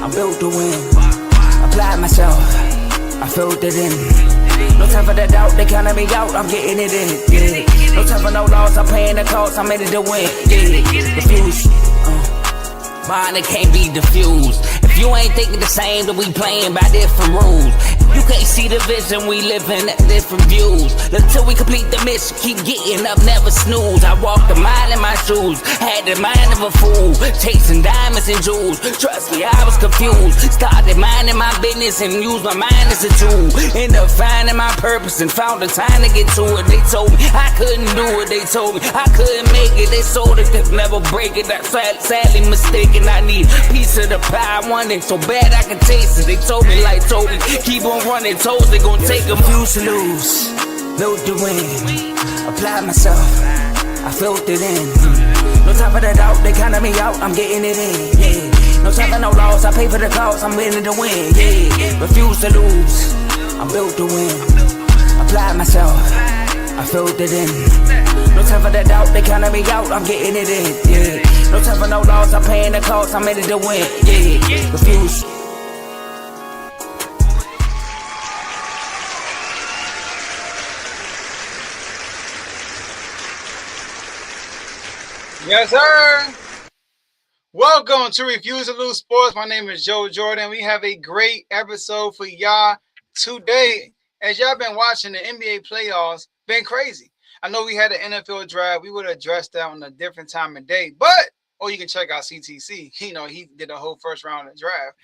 I'm built to win. Applied myself, I filled it in. No time for the doubt, they counted me out, I'm getting it in. Yeah. No time for no loss, I'm paying the cost, I'm in it to win. Yeah. Refuse. Mine, it can't be diffused. If you ain't thinking the same, then we playing by different rules. You can't see the vision, we living at different views. Until we complete the mission, keep getting up, never snooze. I walked a mile in my shoes, had the mind of a fool, chasing diamonds and jewels. Trust me, I was confused. Started minding my business and used my mind as a tool. Ended up finding my purpose and found the time to get to it. They told me I couldn't do it, they told me I couldn't make it. They sold it, could never break it. That's sadly mistaken. I need a piece of the pie, I want it so bad I can taste it. They told me like Toby, keep on running toes, they gon' take a few to lose. Built to win, applied myself, I filled it in. No time for the doubt, they counted me out, I'm getting it in. Yeah. No time for no loss, I pay for the cost, I'm winning to win. Yeah. Refuse to lose, I'm built to win. Applied myself, I filled it in. No time for the doubt, they counted me out, I'm getting it in. Yeah. No time for no loss, I'm paying the cost, I'm in it to win. Yeah. Refuse. Yes, sir. Welcome to Refuse to Lose Sports. My name is Joe Jordan. We have a great episode for y'all today. As y'all been watching the NBA playoffs, been crazy. I know we had an NFL draft. We would have addressed that on a different time of day, or you can check out CTC. You know, he did the whole first round of the draft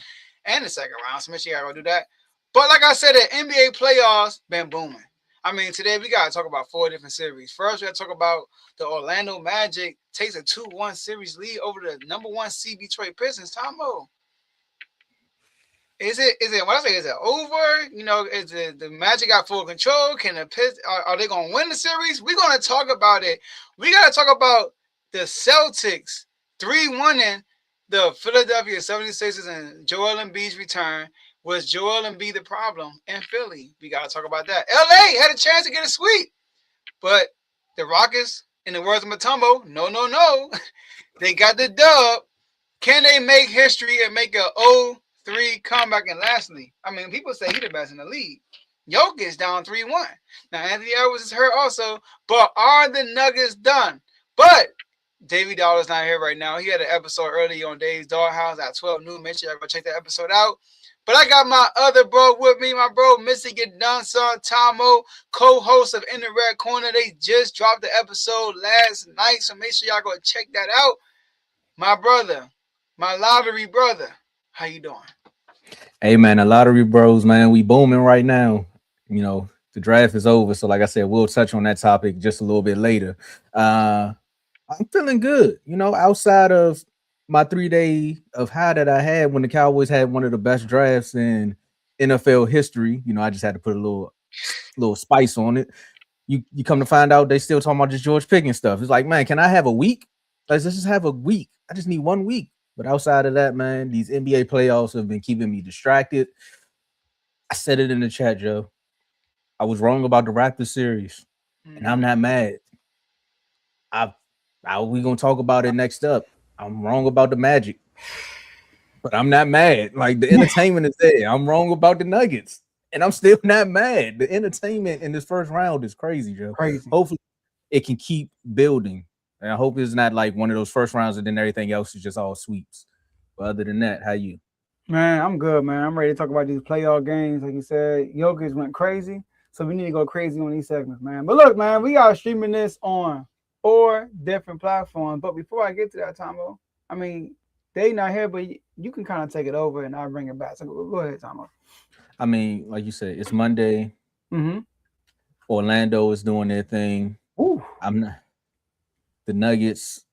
and the second round, so make sure y'all go do that. But like I said, the NBA playoffs been booming. I mean, today we got to talk about 4 different series. First, we got to talk about the Orlando Magic takes a 2-1 series lead over the number 1 seed Detroit Pistons. Tomo, is it when I say is it over? You know, is the Magic got full control? Can the Pistons are they going to win the series? We're going to talk about it. We got to talk about the Celtics 3-1 the Philadelphia 76ers and Joel Embiid's return. Was Joel Embiid the problem in Philly? We got to talk about that. LA had a chance to get a sweep, but the Rockets, in the words of Matumbo, no. They got the dub. Can they make history and make a 0-3 comeback? And lastly, I mean, people say he's the best in the league. Jokic down 3-1. Now, Anthony Edwards is hurt also, but are the Nuggets done? But Davey Dollar's not here right now. He had an episode earlier on Dave's Doghouse at 12 noon. Make sure y'all go check that episode out. But I got my other bro with me, my bro, Missy Get Done Son, Tomo, co-host of In the Red Corner. They just dropped the episode last night, so make sure y'all go check that out. My brother, my lottery brother, how you doing? Hey, man, the lottery bros, man, we booming right now. You know, the draft is over, so like I said, we'll touch on that topic just a little bit later. I'm feeling good, you know, outside of my 3-day of high that I had when the Cowboys had one of the best drafts in NFL history. You know, I just had to put a little spice on it. You come to find out they still talking about this George Pickens stuff. It's like, man, can I have a week? Let's just have a week. I just need 1 week. But outside of that, man, these NBA playoffs have been keeping me distracted. I said it in the chat, Joe. I was wrong about the Raptors series, and I'm not mad. We gonna talk about it next up. I'm wrong about the Magic, but I'm not mad. Like, the entertainment is there. I'm wrong about the Nuggets, and I'm still not mad. The entertainment in this first round is crazy, Joe. Crazy. Hopefully, it can keep building, and I hope it's not like one of those first rounds and then everything else is just all sweeps. But other than that, how you? Man, I'm good, man. I'm ready to talk about these playoff games. Like you said, Jokic went crazy, so we need to go crazy on these segments, man. But look, man, we are streaming this on 4 different platforms. But before I get to that, Tomo, I mean, they not here, but you can kind of take it over and I'll bring it back. So go ahead, Tomo. I mean, like you said, it's Monday. Mm-hmm. Orlando is doing their thing. Ooh. I'm not. The Nuggets,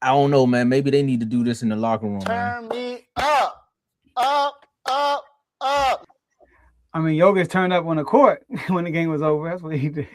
I don't know, man. Maybe they need to do this in the locker room. Turn me up. I mean, Jokic turned up on the court when the game was over. That's what he did.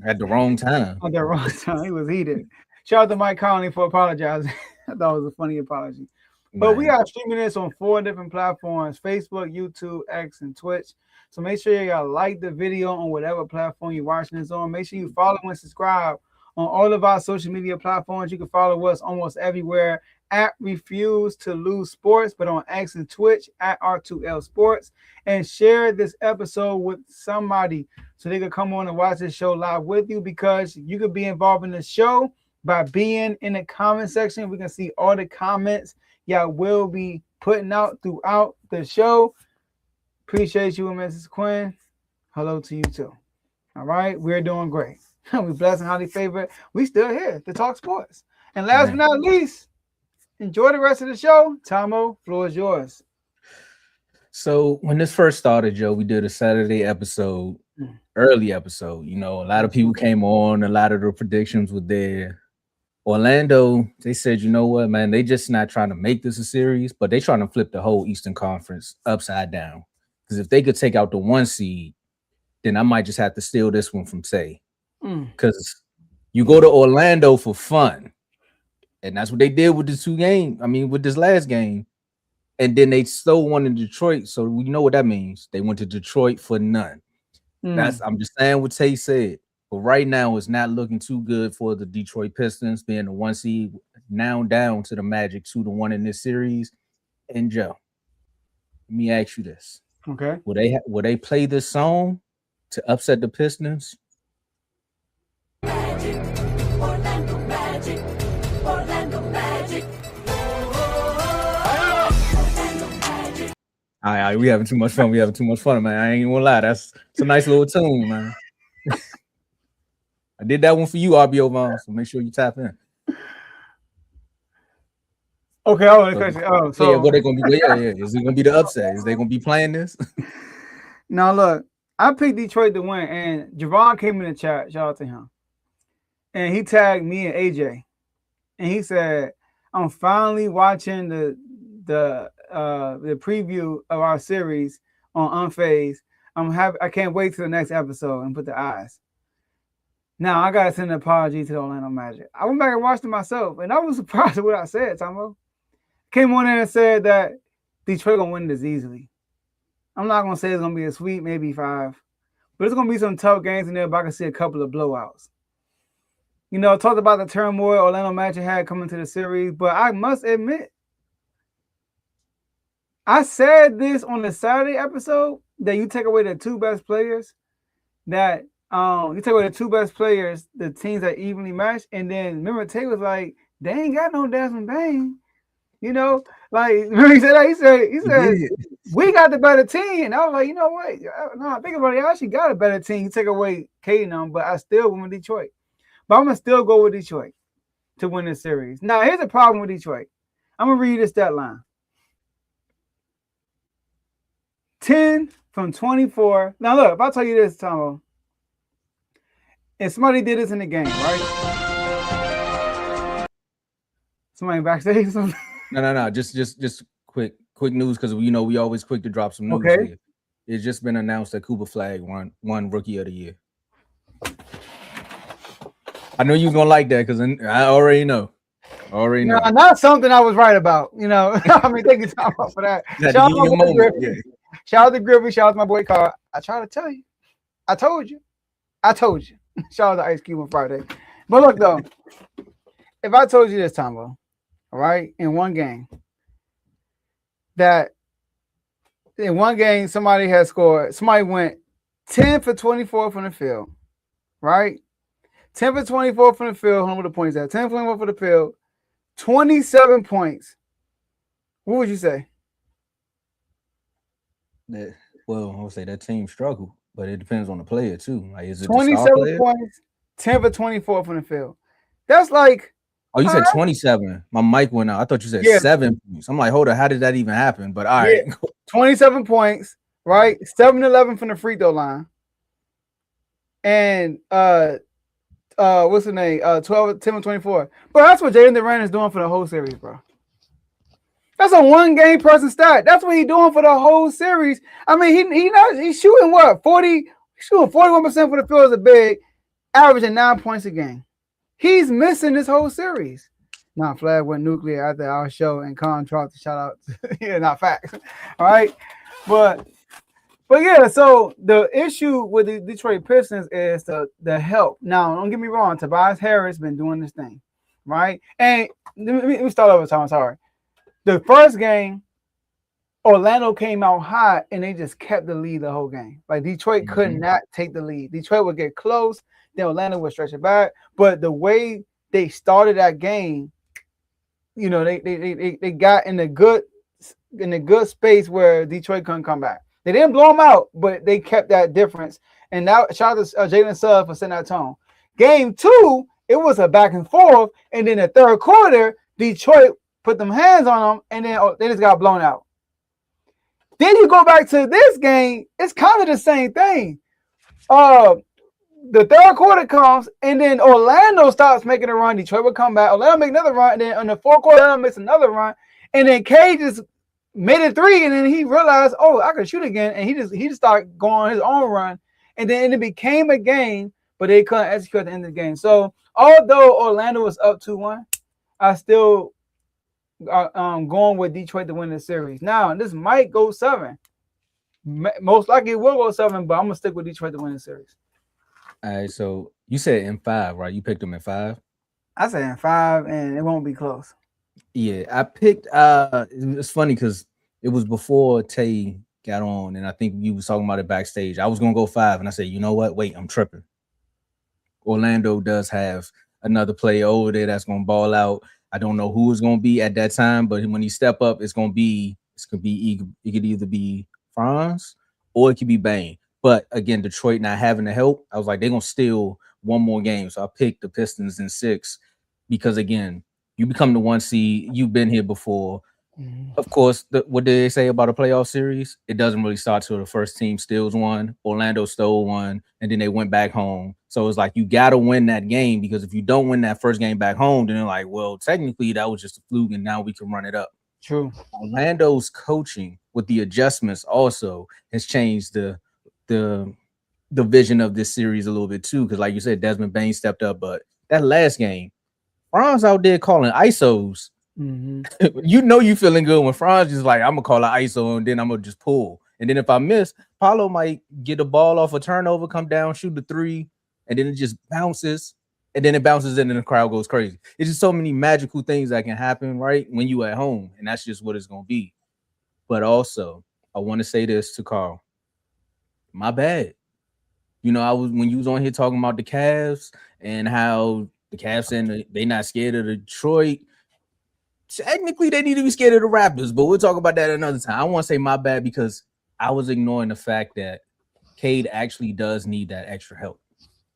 At the wrong time. At the wrong time. He was heated. Shout out to Mike Conley for apologizing. I thought it was a funny apology. But we are streaming this on 4 different platforms: Facebook, YouTube, X, and Twitch. So make sure you like the video on whatever platform you're watching this on. Make sure you follow and subscribe on all of our social media platforms. You can follow us almost everywhere at Refuse to Lose Sports, but on X and Twitch at R2L Sports. And share this episode with somebody so they could come on and watch this show live with you, because you could be involved in the show by being in the comment section. We can see all the comments y'all will be putting out throughout the show. Appreciate you, Mrs. Quinn. Hello to you too. All right, we're doing great. We're blessed and highly favored. We still here to talk sports. And last but not least, enjoy the rest of the show. Tomo, floor is yours. So when this first started, Joe, we did a Saturday episode, early episode. You know, a lot of people came on. A lot of the predictions were there. Orlando, they said, you know what, man, they just not trying to make this a series, but they trying to flip the whole Eastern Conference upside down. Because if they could take out the 1 seed, then I might just have to steal this one from Say. Because you go to Orlando for fun. And that's what they did with the 2 games. I mean, with this last game. And then they stole one in Detroit. So we know what that means. They went to Detroit for none. I'm just saying what Tay said. But right now, it's not looking too good for the Detroit Pistons being the 1 seed, now down to the Magic 2-1 in this series. And Joe, let me ask you this. Okay. Will they play this song to upset the Pistons? Magic, Orlando Magic, Orlando Magic. All right, we having too much fun. We having too much fun, man. I ain't even gonna lie. It's a nice little tune, man. I did that one for you, RBO Vaughn. So make sure you tap in. Okay. So what they gonna be? Yeah. Is it gonna be the upset? Is they gonna be playing this? Now look, I picked Detroit to win, and Javon came in the chat. Shout out to him, and he tagged me and AJ, and he said, "I'm finally watching the preview of our series on Unfazed. I can't wait till the next episode and put the eyes." Now I gotta send an apology to the Orlando Magic. I went back and watched it myself, and I was surprised at what I said, Tomo. Came on there and said that Detroit gonna win this easily. I'm not gonna say it's gonna be a sweep, maybe 5, but it's gonna be some tough games in there. But I can see a couple of blowouts. You know, talked about the turmoil Orlando Magic had coming to the series, but I must admit, I said this on the Saturday episode that you take away the 2 best players, the teams that evenly matched, and then remember Tay was like, they ain't got no Desmond Bain. You know, like remember he said that? He said we got the better team. And I was like, you know what? No, I think about it, I actually got a better team. You take away Caden, but I still win with Detroit. But I'm gonna still go with Detroit to win this series. Now, here's the problem with Detroit. I'm gonna read this stat line. 10 from 24. Now look, if I tell you this, Tomo, and somebody did this in the game, right? Somebody backstage or something? No. Just quick news, because we always quick to drop some news here. It's just been announced that Cooper Flag won Rookie of the Year. I know you're gonna like that because I already know. No, not something I was right about. You know, I mean, thank you, Tom, for that. Shout out to Griffey. Shout out to my boy Carl. I try to tell you. I told you. Shout out to Ice Cube on Friday. But look though, if I told you this, Tombo, all right, in one game, somebody went 10 for 24 from the field, right? 10 for 24 from the field. Hold on, where the points at? 10 for 24 from the field. 27 points. What would you say? Well, I would say that team struggled, but it depends on the player too. Like, is it 27 points, 10 for 24 from the field? That's like. Oh, you said 27. My mic went out. I thought you said 7 points. I'm like, hold on, how did that even happen? But all right. 27 points, right? 7-11 from the free throw line. And what's the name? 12, 10, and 24. But that's what Jalen Durant is doing for the whole series, bro. That's a one-game person stat. That's what he's doing for the whole series. I mean, he's shooting what? 41% for the field as a big, averaging 9 points a game. He's missing this whole series. Now, Flag went nuclear after our show, and Con dropped the shout out. Yeah, not facts. All right. But yeah, so the issue with the Detroit Pistons is the help. Now, don't get me wrong, Tobias Harris been doing this thing, right? And let me start over time. Sorry. The first game, Orlando came out hot and they just kept the lead the whole game. Like Detroit could not take the lead. Detroit would get close, then Orlando would stretch it back. But the way they started that game, you know, they got in a good space where Detroit couldn't come back. They didn't blow them out, but they kept that difference. And now shout out to Jalen Suggs for setting that tone. Game 2, it was a back and forth, and then the third quarter, Detroit put them hands on them, and then they just got blown out. Then you go back to this game, it's kind of the same thing. The third quarter comes, and then Orlando starts making a run. Detroit will come back. Orlando make another run, and then in the fourth quarter, Orlando makes another run, and then Cade just made a 3, and then he realized, oh, I can shoot again, and he just started going on his own run, and then it became a game, but they couldn't execute at the end of the game. So although Orlando was up 2-1, I still going with Detroit to win the series. Now this might go 7. Most likely it will go 7, but I'm gonna stick with Detroit to win the series. All right, so you said in 5, right? You picked them in 5. I said in 5, and it won't be close. Yeah, I picked. It's funny because it was before Tay got on, and I think you was talking about it backstage. I was gonna go 5, and I said, you know what? Wait, I'm tripping. Orlando does have another player over there that's gonna ball out. I don't know who it's gonna be at that time, but when he step up, it could either be Franz or it could be Bane. But again, Detroit not having the help, I was like, they're gonna steal one more game. So I picked the Pistons in 6 because again, you become the 1 seed. You've been here before. Of course, what did they say about a playoff series? It doesn't really start till the first team steals one. Orlando stole one, and then they went back home. So it's like you got to win that game because if you don't win that first game back home, then they're like, well, technically that was just a fluke, and now we can run it up. True. Orlando's coaching with the adjustments also has changed the vision of this series a little bit too. Because like you said, Desmond Bane stepped up, but that last game, Franz out there calling ISOs. You know you feeling good when Franz just like, I'm gonna call an ISO and then I'm gonna just pull. And then if I miss, Paulo might get the ball off a turnover, come down, shoot the 3, and then it just bounces, and then it bounces in and the crowd goes crazy. It's just so many magical things that can happen, right? When you at home, and that's just what it's gonna be. But also, I want to say this to Carl. My bad. You know, when you was on here talking about the Cavs and how the Cavs saying they not scared of Detroit. Technically, they need to be scared of the Raptors, but we'll talk about that another time. I want to say my bad because I was ignoring the fact that Cade actually does need that extra help.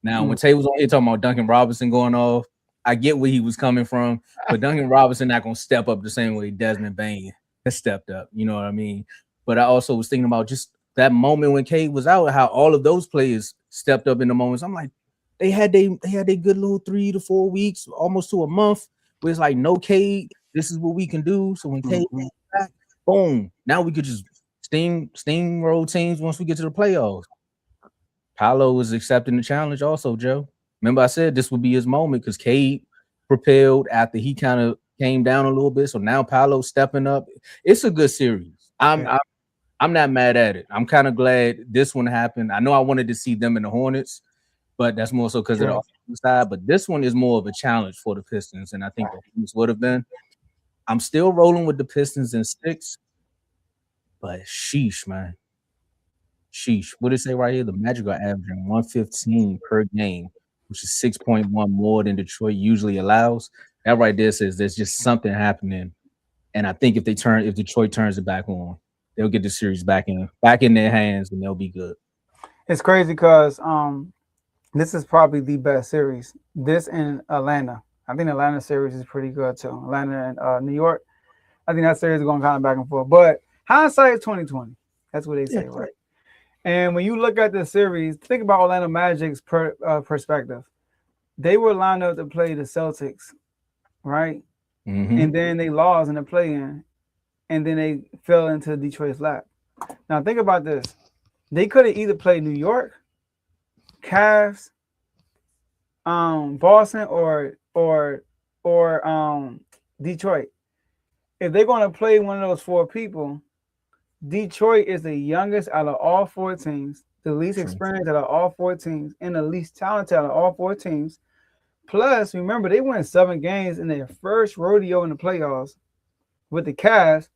Now, when Tay was on here talking about Duncan Robinson going off, I get where he was coming from, but Duncan Robinson not going to step up the same way Desmond Bane has stepped up. You know what I mean? But I also was thinking about just that moment when Cade was out, how all of those players stepped up in the moments. I'm like, they had their good little 3 to 4 weeks, almost to a month, where it's like, no Cade. This is what we can do. So when Cade comes back, boom. Now we could just steamroll teams once we get to the playoffs. Paolo is accepting the challenge also, Joe. Remember I said this would be his moment because Cade propelled after he kind of came down a little bit. So now Paolo's stepping up. It's a good series. I'm not mad at it. I'm kind of glad this one happened. I know I wanted to see them in the Hornets, but that's more so because of the offensive side. But this one is more of a challenge for the Pistons, and I think the Hornets would have been. I'm still rolling with the Pistons in 6, but sheesh, man. Sheesh. What did it say right here? The Magic are averaging 115 per game, which is 6.1 more than Detroit usually allows. That right there says there's just something happening. And I think if Detroit turns it back on, they'll get the series back in their hands and they'll be good. It's crazy because this is probably the best series. This in Atlanta. I think the Atlanta series is pretty good too. Atlanta and New York. I think that series is going kind of back and forth. But hindsight is 2020. That's what they say, right? And when you look at the series, think about Orlando Magic's perspective. They were lined up to play the Celtics, right? And then they lost in the play-in, and then they fell into Detroit's lap. Now think about this. They could have either played New York, Cavs, Boston, or Detroit. If they're going to play one of those 4 people, Detroit is the youngest out of all 4 teams, the least experienced out of all 4 teams, and the least talented out of all 4 teams. Plus, remember, they won 7 games in their first rodeo in the playoffs with the Cavs,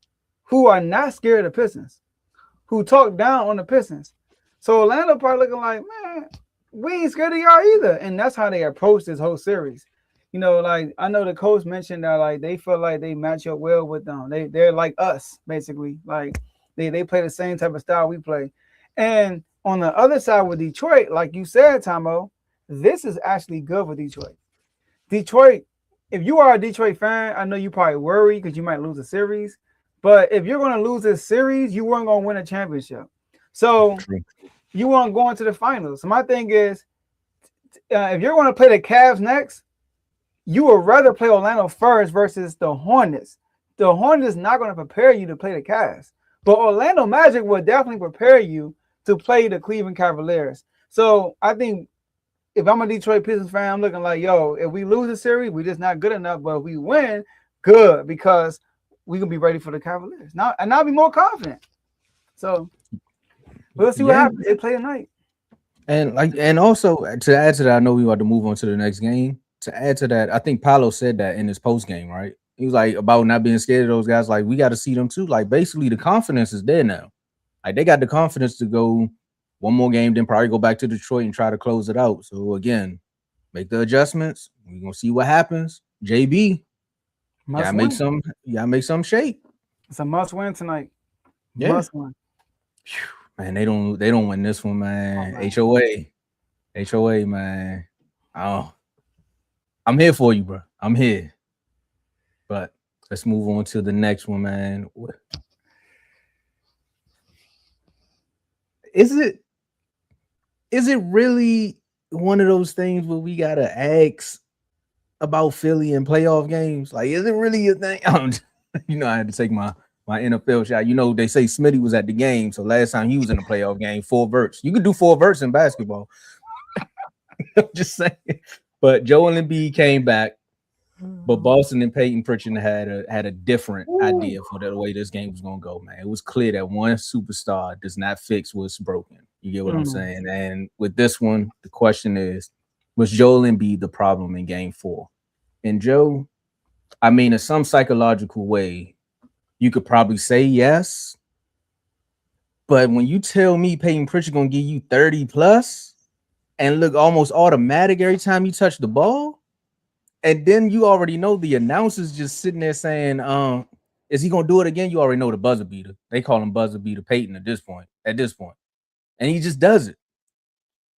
who are not scared of the Pistons, who talk down on the Pistons. So Orlando probably looking like, man, we ain't scared of y'all either. And that's how they approach this whole series. You know, like I know the coach mentioned that like they feel like they match up well with them. They're like us, basically. Like they play the same type of style we play. And on the other side with Detroit, like you said, Tomo, this is actually good for Detroit. Detroit, if you are a Detroit fan, I know you probably worry because you might lose a series. But if you're going to lose this series, you weren't going to win a championship. So you weren't going to the finals. So my thing is, if you're going to play the Cavs next, you would rather play Orlando first versus the Hornets. The Hornets is not going to prepare you to play the Cavs. But Orlando Magic will definitely prepare you to play the Cleveland Cavaliers. So I think if I'm a Detroit Pistons fan, I'm looking like, yo, if we lose the series, we're just not good enough. But if we win, good, because we can be ready for the Cavaliers. Now, and I'll be more confident. So we'll see what happens. They play tonight. And also to add to that, I know we want to move on to the next game. To add to that, I think Paolo said that in his post game, right? He was like about not being scared of those guys. Like, we got to see them too. Like, basically, the confidence is there now. Like, they got the confidence to go one more game, then probably go back to Detroit and try to close it out. So again, make the adjustments. We're gonna see what happens. JB, gotta make some shape. It's a must win tonight. Yeah. Must win. Man, they don't win this one, man. HOA, man. Oh, I'm here for you, bro. I'm here. But let's move on to the next one, man. Is it really one of those things where we gotta ask about Philly and playoff games? Like, is it really a thing? You know, I had to take my NFL shot. You know, they say Smitty was at the game, so last time he was in a playoff game, 4 verts. You could do 4 verts in basketball. I'm just saying. But Joel Embiid came back, but Boston and Peyton Pritchard had a different idea for the way this game was gonna go, man. It was clear that one superstar does not fix what's broken. You get what I'm saying? And with this one, the question is, was Joel Embiid the problem in game 4? And Joe, I mean, in some psychological way, you could probably say yes. But when you tell me Peyton Pritchard gonna give you 30 plus and look almost automatic every time you touch the ball, and then you already know the announcers just sitting there saying, is he gonna do it again? You already know the buzzer beater. They call him buzzer beater Peyton at this point. And he just does it.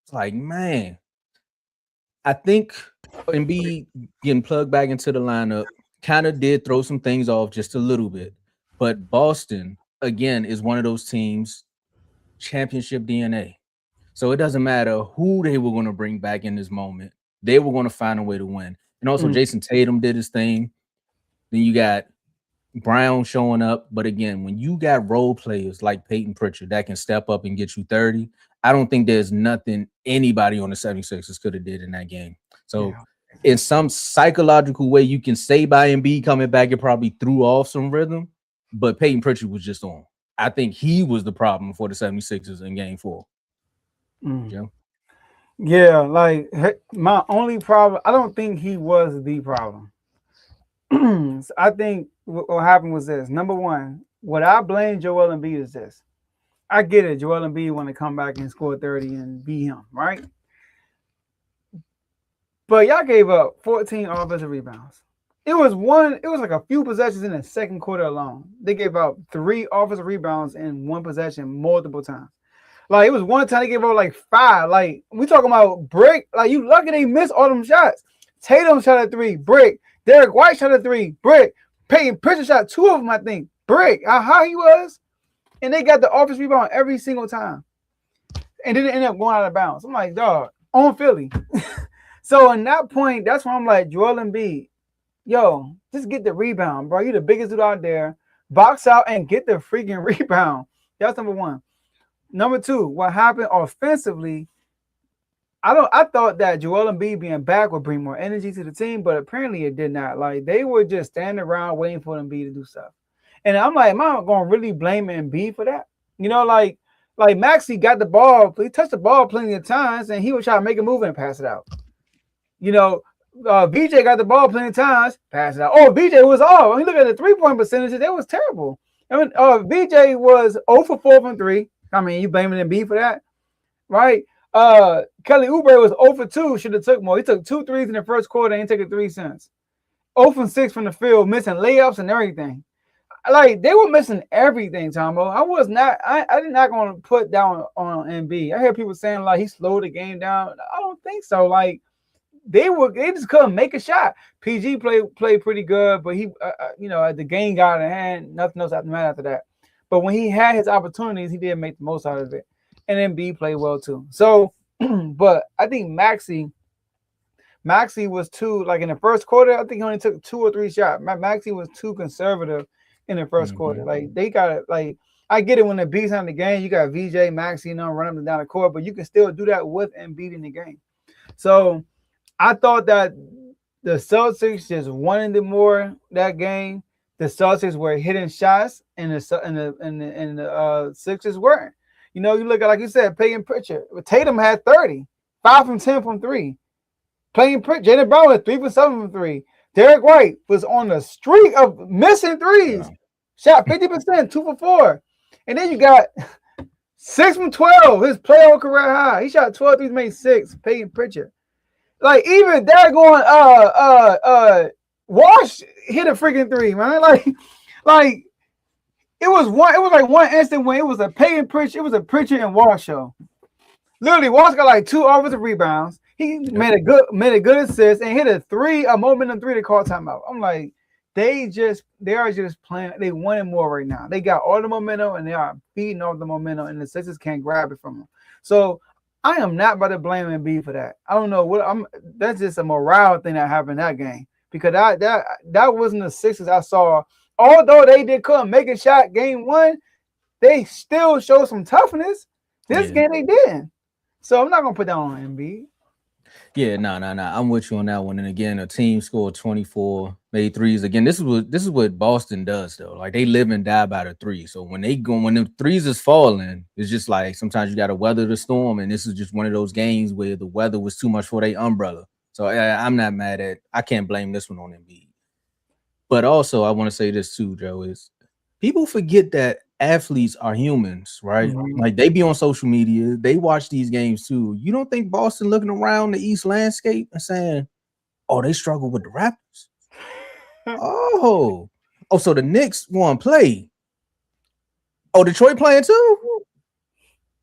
It's like, man, I think Embiid getting plugged back into the lineup kind of did throw some things off just a little bit. But Boston, again, is one of those teams, championship DNA. So it doesn't matter who they were going to bring back in this moment. They were going to find a way to win. And also Jason Tatum did his thing. Then you got Brown showing up. But again, when you got role players like Peyton Pritchard that can step up and get you 30, I don't think there's nothing anybody on the 76ers could have did in that game. So in some psychological way, you can say by Embiid coming back, it probably threw off some rhythm. But Peyton Pritchard was just on. I think he was the problem for the 76ers in game 4. Joe? Yeah, like my only problem, I don't think he was the problem. So I think what happened was this. Number one, what I blame Joel Embiid is this. I get it. Joel Embiid want to come back and score 30 and be him, right? But y'all gave up 14 offensive rebounds. It was like a few possessions in the second quarter alone. They gave up 3 offensive rebounds in one possession multiple times. Like, it was one time they gave up like 5. Like, we talking about brick. Like, you lucky they missed all them shots. Tatum shot at 3, brick. Derek White shot at 3, brick. Peyton Pritchard shot 2 of them, I think, brick. How high he was. And they got the offensive rebound every single time. And then it ended up going out of bounds. I'm like, dog, on Philly. So in that point, that's when I'm like, Joel Embiid, yo, just get the rebound, bro. You the biggest dude out there. Box out and get the freaking rebound. That's number one. Number 2, what happened offensively, I thought that Joel Embiid being back would bring more energy to the team, but apparently it did not. Like, they were just standing around waiting for Embiid to do stuff. And I'm like, am I going to really blame Embiid for that? You know, like Maxey got the ball. He touched the ball plenty of times, and he would try to make a move and pass it out. You know, VJ got the ball plenty of times, pass it out. Oh, VJ was off. When you look at the 3-point percentages, it was terrible. I mean, VJ was 0 for 4 from 3. I mean, you blaming Embiid for that, right? Kelly Oubre was 0 for 2. Should have took more. He took 2 threes in the first quarter and taken 3 cents. 0 for 6 from the field, missing layups and everything. Like, they were missing everything, Tombo. I did not going to put down on Embiid. I hear people saying, like, he slowed the game down. I don't think so. Like, they just couldn't make a shot. PG played pretty good, but he, the game got out of hand. Nothing else mattered after that. But when he had his opportunities, he did make the most out of it. And Embiid played well too. So, but I think Maxey was too, like in the first quarter, I think he only took 2 or 3 shots. Maxey was too conservative in the first quarter. Like, they got it. Like, I get it when the B's on the game, you got VJ, Maxey, run up and down the court, but you can still do that with Embiid in the game. So I thought that the Celtics just wanted more that game. The Celtics were hitting shots, and the Sixers weren't. You look at, like you said, Peyton Pritchard. Tatum had 30, 5 from 10 from 3. Peyton Pritchard, Jaylen Brown was 3 for 7 from 3. Derek White was on the streak of missing threes. Yeah. Shot 50%, 2 for 4. And then you got 6 from 12, his playoff career high. He shot 12 threes, made 6. Peyton Pritchard. Like, even they're going, Wash hit a freaking 3, man. Like it was like one instant when it was a Peyton Pritchard, it was a Pritchard and Wash show. Literally, Wash got like 2 offensive rebounds. He made a good assist and hit a momentum 3 to call timeout. I'm like, they are just playing. They wanted more right now. They got all the momentum and they are feeding off the momentum, and the Sixers can't grab it from them. So I am not about to blame Embiid for that. I don't know that's just a morale thing that happened in that game, because that wasn't the Sixers I saw. Although they couldn't make a shot game 1, they still showed some toughness. This game they didn't. So I'm not gonna put that on Embiid. Yeah, no. I'm with you on that one. And again, a team scored 24, made threes. Again, this is what Boston does though. Like, they live and die by the 3. So when the threes is falling, it's just like sometimes you got to weather the storm. And this is just one of those games where the weather was too much for their umbrella. So I'm not mad at. I can't blame this one on Embiid. But also, I want to say this too, Joe, is people forget that athletes are humans, right? Mm-hmm. Like, they be on social media, they watch these games too. You don't think Boston looking around the East landscape and saying, "Oh, they struggle with the Raptors." So the Knicks want to play. Oh, Detroit playing too.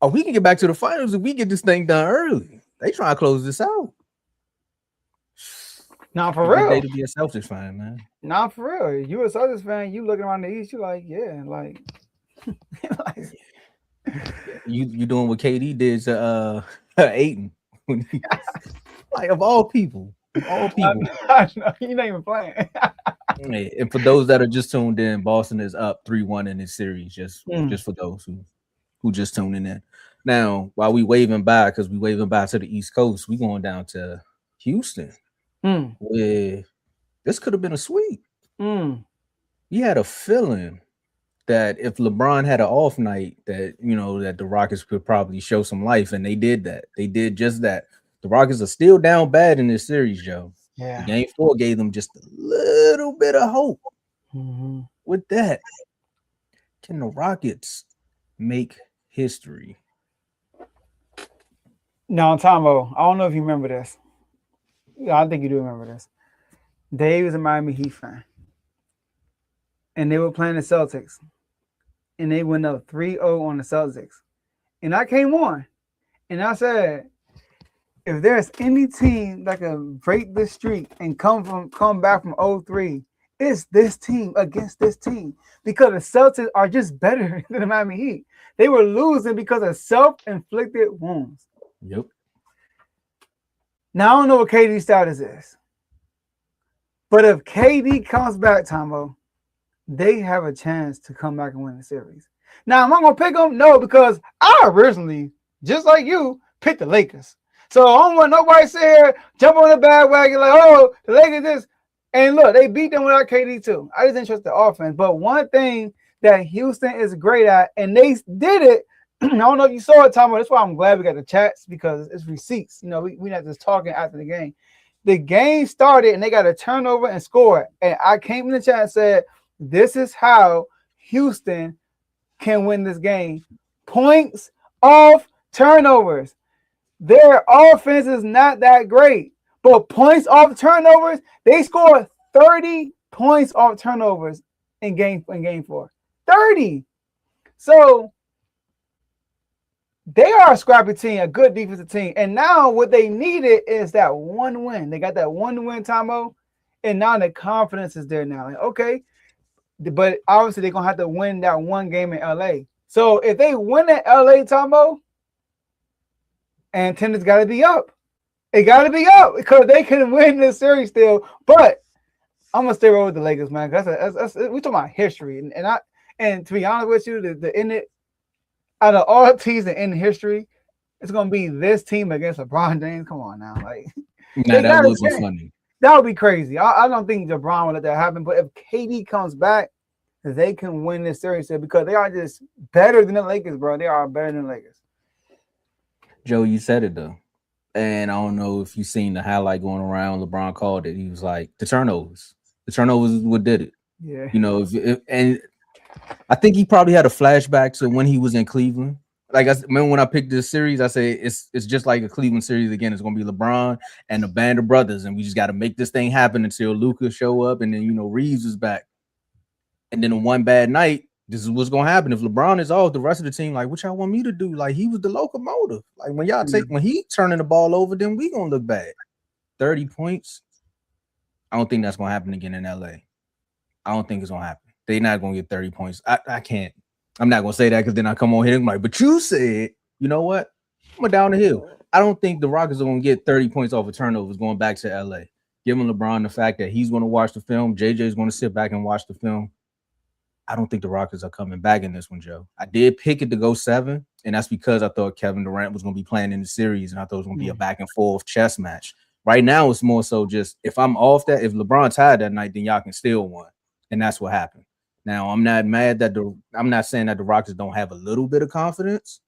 Oh, we can get back to the finals if we get this thing done early. They trying to close this out. Nah, for real. Day to be a Celtics fan, man. Nah, for real. You a Celtics fan, you looking around the East, you like, yeah, like, you doing what KD did to Ayton. Like, of all people. I know, you're not even playing. And for those that are just tuned in, Boston is up 3-1 in this series, just for those who just tuning in. Now, while we waving by, because we waving by to the East Coast, we going down to Houston. Where this could have been a sweep. You had a feeling that if LeBron had an off night, that the Rockets could probably show some life, and they did that. They did just that. The Rockets are still down bad in this series, Joe. Yeah. Game 4 gave them just a little bit of hope. With that, can the Rockets make history? No, Tomo, I don't know if you remember this. I think you do remember this. Dave was a Miami Heat fan. And they were playing the Celtics. And they went up 3-0 on the Celtics. And I came on. And I said, if there's any team that can break this streak and come back from 0-3, it's this team against this team. Because the Celtics are just better than the Miami Heat. They were losing because of self-inflicted wounds. Yep. Now, I don't know what KD's status is. But if KD comes back, Tomo, they have a chance to come back and win the series. Now, am I going to pick them? No, because I originally, just like you, picked the Lakers. So I don't want nobody sit here, jump on the bandwagon like, oh, the Lakers this. And look, they beat them without KD too. I just didn't trust the offense. But one thing that Houston is great at, and they did it, I don't know if you saw it, Tom, but that's why I'm glad we got the chats, because it's receipts. We're not just talking after the game. The game started and they got a turnover and score. And I came in the chat and said, this is how Houston can win this game. Points off turnovers. Their offense is not that great, but points off turnovers, they scored 30 points off turnovers in game 4. 30. So they are a scrappy team, a good defensive team. And now what they needed is that one win. They got that one win, Tomo, and now the confidence is there now. Like, okay, but obviously they're gonna have to win that one game in LA. So if they win in LA, Tomo, and attendance got to be up. It got to be up because they can win this series still. But I'm gonna stay right with the Lakers, man. That's we talking about history, and to be honest with you, the in it out of all teams in history, it's gonna be this team against LeBron James. Come on now, like that would be funny. That would be crazy. I don't think LeBron will let that happen. But if KD comes back, they can win this series because they are just better than the Lakers, bro. They are better than the Lakers. Joe, you said it though, and I don't know if you've seen the highlight going around. LeBron called it. He was like, the turnovers is what did it. Yeah, you know, and I think he probably had a flashback to when he was in Cleveland. Like I remember when I picked this series, I say it's just like a Cleveland series again. It's gonna be LeBron and the band of brothers, and we just got to make this thing happen until Luka show up, and then Reeves is back, and then on one bad night. This is what's gonna happen if LeBron is off. The rest of the team, like, what y'all want me to do? Like, he was the locomotive. Like, when he turning the ball over, then we gonna look bad. 30 points. I don't think that's gonna happen again in LA. I don't think it's gonna happen. They're not gonna get 30 points. I can't. I'm not gonna say that because then I come on here and I'm like, but you said, you know what? I'm going down the hill. I don't think the Rockets are gonna get 30 points off of turnovers going back to LA. Giving LeBron the fact that he's gonna watch the film. JJ's gonna sit back and watch the film. I don't think the Rockets are coming back in this one, Joe. I did pick it to go 7, and that's because I thought Kevin Durant was going to be playing in the series, and I thought it was going to be a back and forth chess match. Right now, it's more so just if I'm off that, if LeBron tied that night, then y'all can still win, and that's what happened. Now, I'm not mad that I'm not saying that the Rockets don't have a little bit of confidence,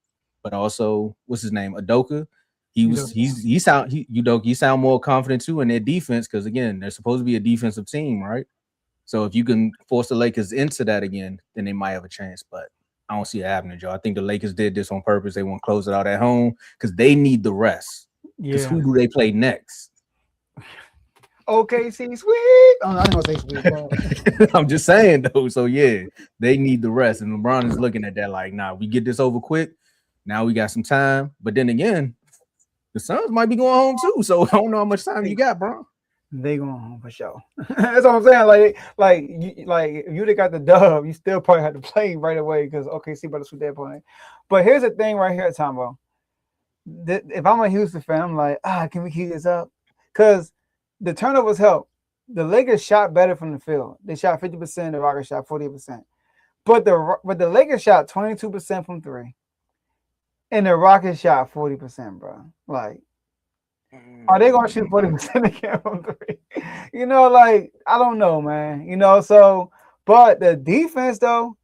but also what's his name, Udoka. He sound more confident too in their defense because again, they're supposed to be a defensive team, right? So if you can force the Lakers into that again, then they might have a chance. But I don't see it happening, Joe. I think the Lakers did this on purpose. They want to close it out at home because they need the rest. Because who do they play next? OKC sweet. Oh, I don't say sweet. I'm just saying though. So yeah, they need the rest. And LeBron is looking at that like, nah, we get this over quick. Now we got some time. But then again, the Suns might be going home too. So I don't know how much time you got, bro. They going home for sure. That's what I'm saying. Like if you got the dub, you still probably have to play right away because OKC about to sweep that point. But here's the thing right here, Tombo. If I'm a Houston fan, I'm like, can we keep this up? Because the turnovers help. The Lakers shot better from the field. They shot 50%. The Rockets shot 40%. But the Lakers shot 22% from 3, and the Rockets shot 40%, bro. Like. Are they gonna shoot 40% again from 3? I don't know, man. So but the defense though,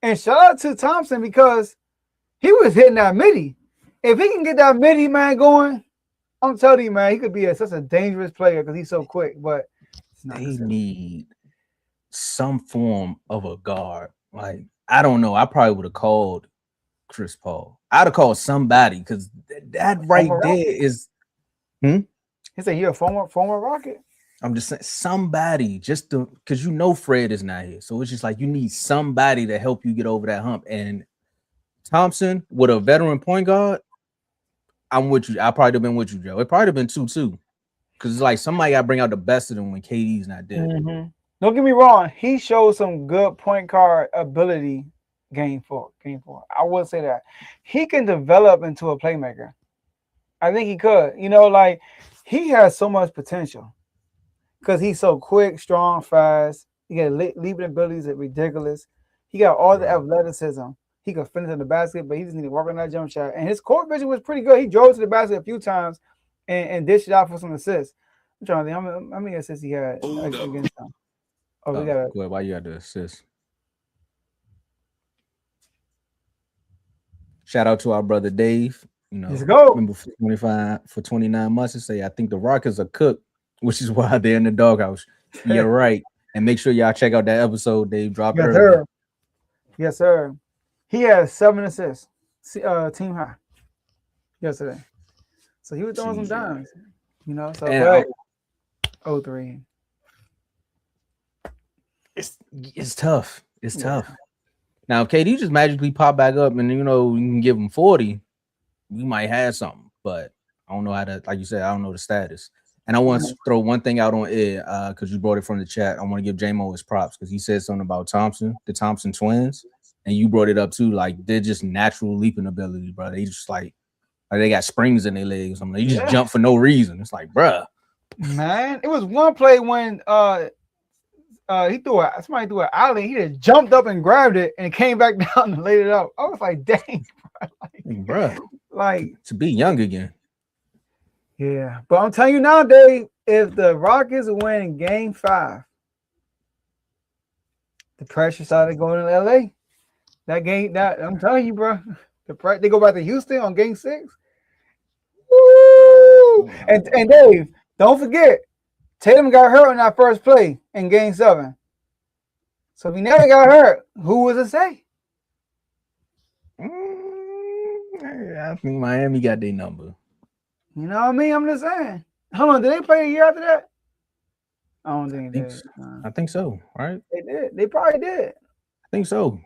and shout out to Thompson because he was hitting that midi. If he can get that midi man going, I'm telling you, man, he could be such a dangerous player because he's so quick. But they need some form of a guard. Like, I don't know. I probably would have called Chris Paul. I'd have called somebody because that right there is. He said you're a former Rocket. I'm just saying somebody just because Fred is not here. So it's just like you need somebody to help you get over that hump. And Thompson with a veteran point guard, I'm with you. I probably have been with you, Joe. It probably have been 2-2. Because it's like somebody got to bring out the best of them when KD's not there. Mm-hmm. Don't get me wrong. He showed some good point guard ability game 4. I would say that. He can develop into a playmaker. I think he could. He has so much potential because he's so quick, strong, fast. He got leaping abilities that ridiculous. He got all the athleticism. He could finish in the basket, but he just need to work on that jump shot. And his court vision was pretty good. He drove to the basket a few times and dished it out for some assists. I'm trying to think how many assists he had against them. Oh, we got to. Why you got the assist? Shout out to our brother Dave. Let's go. Remember for 29 months to say, I think the Rockets are cooked which is why they're in the doghouse. You're right. And make sure y'all check out that episode they dropped Yes, earlier. sir. Yes, sir. He has 7 assists, team high yesterday. So he was throwing some Jeez. dimes, you know. So And but 03. it's tough. It's tough. Now, if KD just magically pop back up and you know you can give him 40, we might have something. But I don't know how to, like you said, I don't know the status. And I want to throw one thing out on it because you brought it from the chat. I want to give J-Mo his props because he said something about Thompson, the Thompson twins, and you brought it up too. Like they're just natural leaping ability, bro. They just like they got springs in their legs. Something. They just jump for no reason. It's like, bruh. Man, it was one play when somebody threw an alley. He just jumped up and grabbed it and came back down and laid it up. I was like, dang, Bruh. Like To be young again. yeah. But I'm telling you nowadays, if the Rockets win game 5, the pressure started going to LA. That game, that I'm telling you, bro. They go back to Houston on game 6. Woo! And Dave, don't forget, Tatum got hurt on that first play in game 7. So if he never got hurt, who was to say? I think Miami got their number. You know what I mean? I'm just saying. Hold on, did they play a year after that? I don't think they did. I think so, right? They did. They probably did. I think so.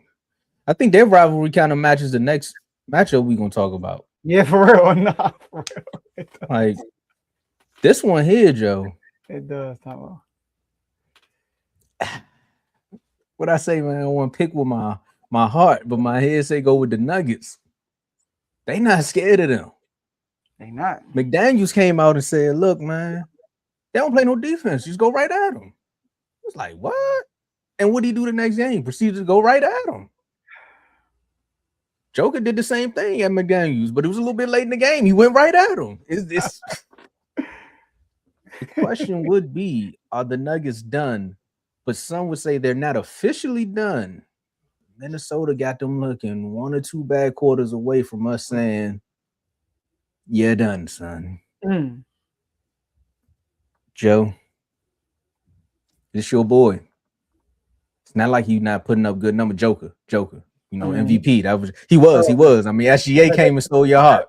I think their rivalry kind of matches the next matchup we're gonna talk about. Yeah, for real. Nah, for real. Like this one here, Joe. It does, Tom. What I say, man, I want to pick with my heart, but my head say go with the Nuggets. They not scared of them. They not. McDaniels came out and said, look, man, they don't play no defense. Just go right at them. It's like, what? And what did he do the next game? Proceeded to go right at them. Joker did the same thing at McDaniels, but it was a little bit late in the game. He went right at him. Is this the question would be, are the Nuggets done? But some would say they're not officially done. Minnesota got them looking 1 or 2 bad quarters away from us saying, yeah, done, son. Joe, this your boy. It's not like you not putting up good number. Joker. You know, MVP. He was. I mean, SGA came and stole your heart.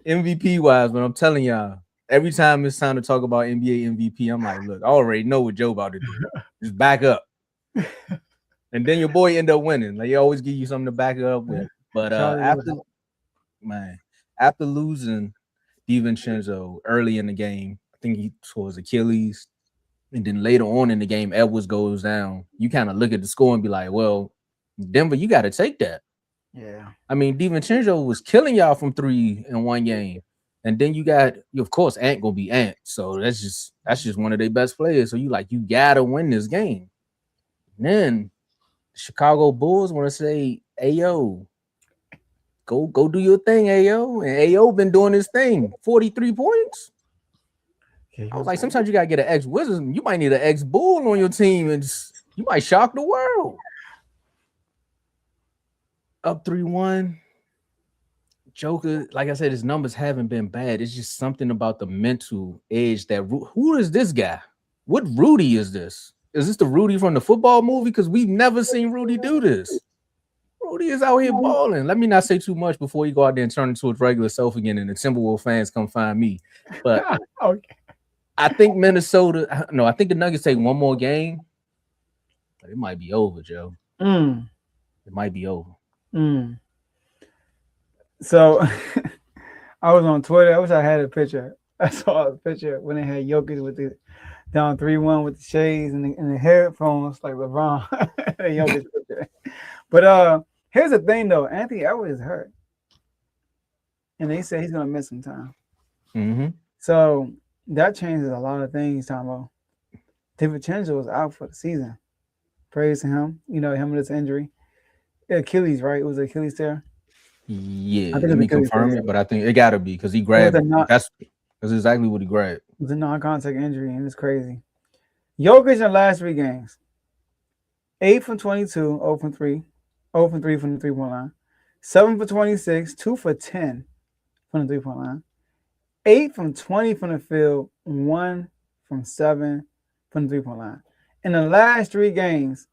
MVP wise, but I'm telling y'all, every time it's time to talk about NBA MVP, I'm like, look, I already know what Joe about to do. Just back up. And then your boy end up winning. Like, he always give you something to back it up with. But after losing DiVincenzo early in the game, I think he tore his Achilles. And then later on in the game, Edwards goes down. You kind of look at the score and be like, well, Denver, you got to take that. Yeah. I mean, DiVincenzo was killing y'all from 3 in one game. And then you got, of course, Ant gonna be Ant. So that's just one of their best players. So you gotta win this game. And then the Chicago Bulls want to say, Ayo, go do your thing, Ayo. And Ayo been doing his thing. 43 points. I was like, sometimes you gotta get an ex-Wizard. You might need an ex-Bull on your team, and you might shock the world. Up 3-1. Joker, like I said, his numbers haven't been bad. It's just something about the mental edge that who is this guy? What Rudy is this? Is this the Rudy from the football movie? Because we've never seen Rudy do this. Rudy is out here balling. Let me not say too much before he go out there and turn into his regular self again, and the Timberwolves fans come find me. But okay. I think I think the Nuggets take one more game, but it might be over, Joe. It might be over. So I was on Twitter. I wish I had a picture. I saw a picture when they had Jokic with the down 3-1 with the shades and the headphones like LeBron. Jokic picture. But here's the thing though, Anthony Edwards is hurt. And they say he's gonna miss some time. Mm-hmm. So that changes a lot of things, Tomo. DiVincenzo was out for the season. Praise to him. You know, him with his injury. Achilles, right? It was Achilles tear. Yeah, let me confirm it, but I think it gotta be because he grabbed that's exactly what he grabbed. It was a non-contact injury, and it's crazy. Jokic in the last 3 games. 8 from 22, 0 from 3. 0 from 3 from the 3-point line. 7 for 26, 2 for 10 from the 3-point line. 8 from 20 from the field, 1 from 7 from the 3-point line. In the last 3 games,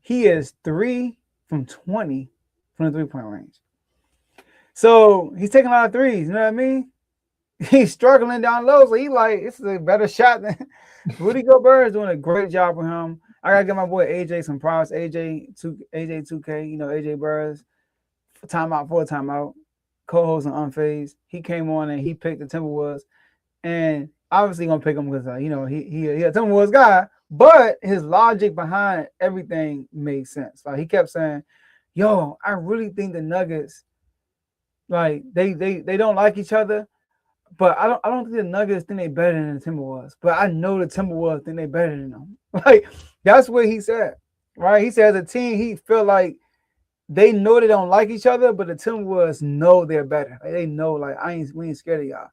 he is 3 from 20 from the 3-point range. So he's taking a lot of threes, you know what I mean? He's struggling down low, so he like, this is a better shot than Rudy Gobert is doing a great job with him. I gotta give my boy AJ some props. AJ 2K, you know, AJ Burrs, for timeout, co-host on Unfazed. He came on and he picked the Timberwolves, and obviously gonna pick him because you know he a Timberwolves guy. But his logic behind everything made sense. Like he kept saying, "Yo, I really think the Nuggets, like they don't like each other, but I don't think the Nuggets think they better than the Timberwolves. But I know the Timberwolves think they better than them." Like that's what he said, right? He said as a team, he felt like they know they don't like each other, but the Timberwolves know they're better. Like, they know, like we ain't scared of y'all,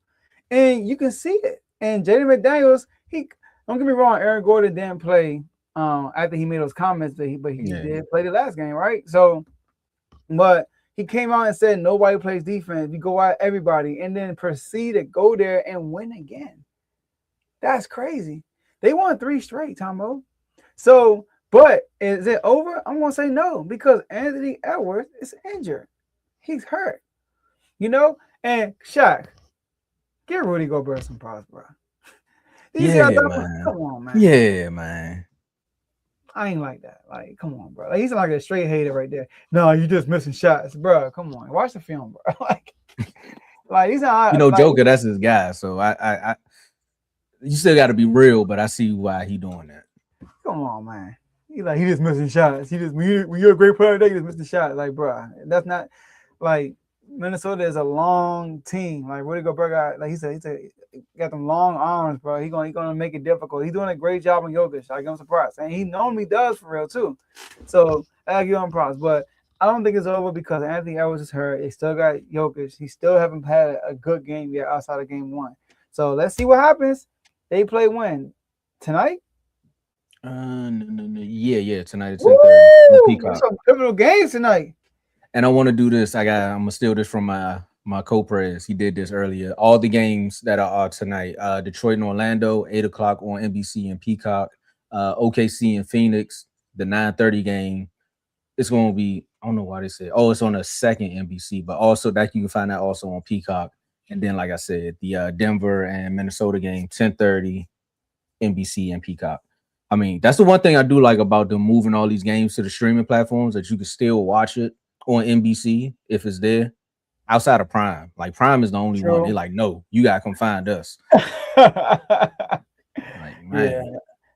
and you can see it. And Jaden McDaniels, he don't get me wrong, Aaron Gordon didn't play after he made those comments, but he did play the last game, right? So, but he came out and said nobody plays defense. You go out everybody, and then proceed to go there and win again. That's crazy. They won 3 straight, Tombo. So, but is it over? I'm gonna say no because Anthony Edwards is injured. He's hurt. You know, and Shaq, give Rudy Gobert some props, bro. Yeah, man. Come on, man. Yeah, man. I ain't like that. Like, come on, bro. Like, he's like a straight hater right there. No, you just missing shots, bro. Come on, watch the film, bro. like he's not. You know, like, Joker, that's his guy. So I you still got to be real, but I see why he doing that. Come on, man. He just missing shots. He just when you're a great player, they just missing shots. Like, bro, that's not like Minnesota is a long team. Like Rudy Gobert got, like he said, got them long arms, bro. He gonna make it difficult. He's doing a great job on Jokic. I give him some props, and he normally does for real too. So I give him props, but I don't think it's over because Anthony Edwards is hurt. They still got Jokic. He still haven't had a good game yet outside of game 1. So let's see what happens. They play when? Tonight? No. Yeah, tonight it's 10:30. Some pivotal games tonight. And I want to do this. I'm gonna steal this from my co-prez. He did this earlier. All the games that are tonight: Detroit and Orlando, 8:00 on NBC and Peacock. OKC and Phoenix, the 9:30 game. It's gonna be. I don't know why they said. Oh, it's on the second NBC, but also that you can find that also on Peacock. And then, like I said, the Denver and Minnesota game, 10:30, NBC and Peacock. I mean, that's the one thing I do like about them moving all these games to the streaming platforms, that you can still watch it on NBC if it's there outside of Prime. Like Prime is the only one. They're like, no, you gotta come find us. Like, yeah,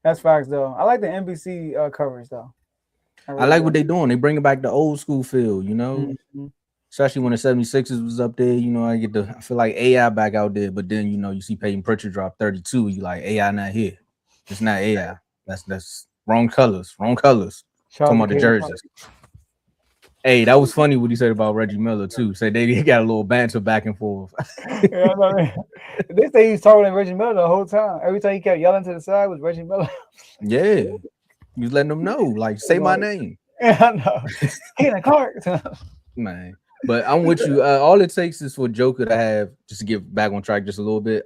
that's facts though. I like the NBC coverage though. I like what they're doing. They bringing back the old school feel, you know. Mm-hmm. Especially when the 76ers was up there, you know, I feel like AI back out there, but then you know you see Peyton Pritchard drop 32, you like AI not here. It's not AI. That's wrong colors. Talking about the jerseys. Hey, that was funny what he said about Reggie Miller too. Said they got a little banter back and forth. Yeah, I mean, they say he's taller than Reggie Miller the whole time. Every time he kept yelling to the side was Reggie Miller. Yeah, he was letting them know, like, say my name. Yeah, I know. He in a cart. Man, but I'm with you. All it takes is for Joker to have, just to get back on track just a little bit.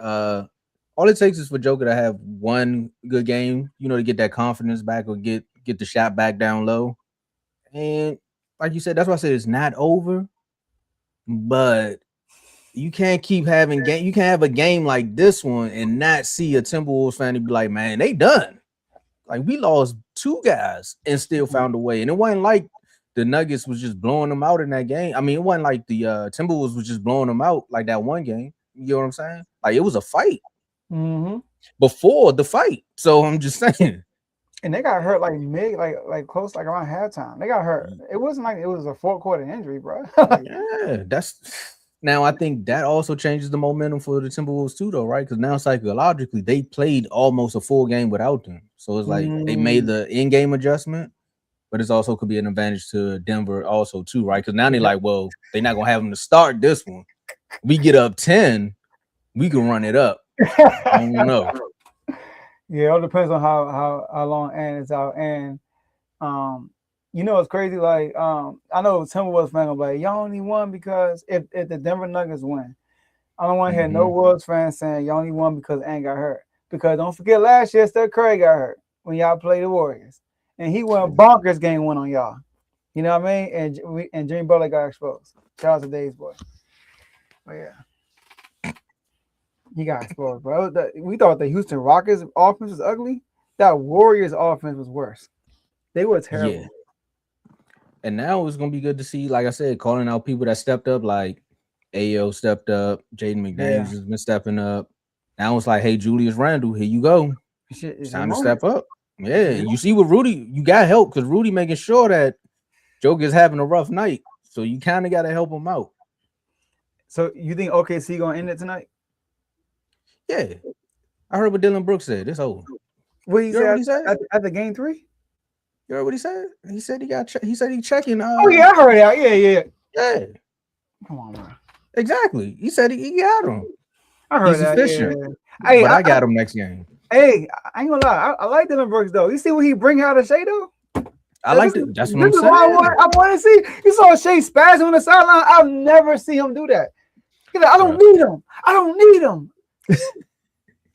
All it takes is for Joker to have one good game, you know, to get that confidence back or get the shot back down low. And like you said, that's why I said it's not over. But you can't keep having game. You can't have a game like this one and not see a Timberwolves fan and be like, man, they done. Like, we lost 2 guys and still found a way. And it wasn't like the Nuggets was just blowing them out in that game. I mean, it wasn't like the Timberwolves was just blowing them out like that one game. You know what I'm saying? Like, it was a fight before the fight. So I'm just saying. And they got hurt like close, like around halftime. They got hurt. It wasn't like it was a 4th quarter injury, bro. Yeah, that's now. I think that also changes the momentum for the Timberwolves too, though, right? Because now psychologically they played almost a full game without them, so it's like they made the in-game adjustment, but it's also could be an advantage to Denver also too, right? Because now they're like, well, they're not gonna have them to start this one. We get up 10, we can run it up. I don't know. Yeah, it all depends on how long Ant is out. And you know, it's crazy. Like I know Timberwolves fan gonna be like, y'all only won because if the Denver Nuggets win, I don't want to hear no Wolves fans saying y'all only won because Ant got hurt. Because don't forget last year, Steph Curry got hurt when y'all played the Warriors. And he went bonkers game 1 on y'all. You know what I mean? And Jimmy Butler got exposed. Shout out to Dave's boy. But yeah. He got exposed, bro. We thought the Houston Rockets offense was ugly. That Warriors offense was worse. They were terrible. Yeah. And now it's gonna be good to see, like I said, calling out people that stepped up, like Ayo stepped up, Jaden McDaniels has been stepping up. Now it's like, hey, Julius Randle, here you go. It's time to step up. Yeah, you see with Rudy, you got help because Rudy making sure that Joker's having a rough night. So you kind of got to help him out. So you think OKC gonna end it tonight? Yeah, I heard what Dylan Brooks said. It's over. What he said at the game 3? You heard what he said? He said he said he checking. Oh yeah, I heard that. Yeah. Come on, man. Exactly. He said he got him. I heard He's that. efficient. Yeah. Hey, but I got him next game. Hey, I ain't gonna lie. I like Dylan Brooks though. You see what he bring out of Shea though? I like it. That's what I'm saying. I want to see. You saw Shea spazzing on the sideline. I'll never see him do that. He's like, I don't need him. I don't need him.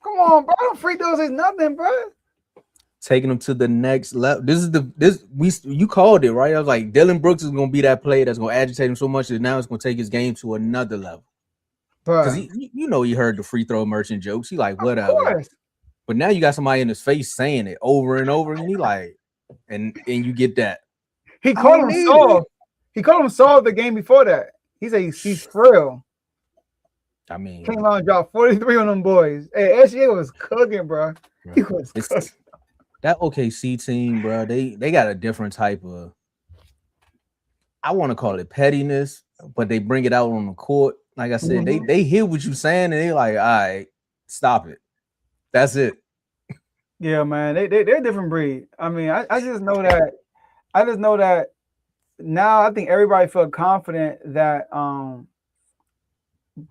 Come on, bro. Free throws is nothing, bro. Taking them to the next level. You called it, right? I was like, Dylan Brooks is gonna be that player that's gonna agitate him so much that now it's gonna take his game to another level. Because he heard the free throw merchant jokes. He like, whatever. But now you got somebody in his face saying it over and over, and he like, and you get that. He called him soft. He called him soft the game before that. He said he's frail. I mean, came out and dropped 43 on them boys. Hey, SGA was cooking, bro. He was cooking. That OKC team, bro, they got a different type of, I want to call it pettiness, but they bring it out on the court. Like I said, they hear what you're saying, and they like, all right, stop it. That's it. Yeah, man, they're a different breed. I mean, I just know that. I just know that now. I think everybody feel confident that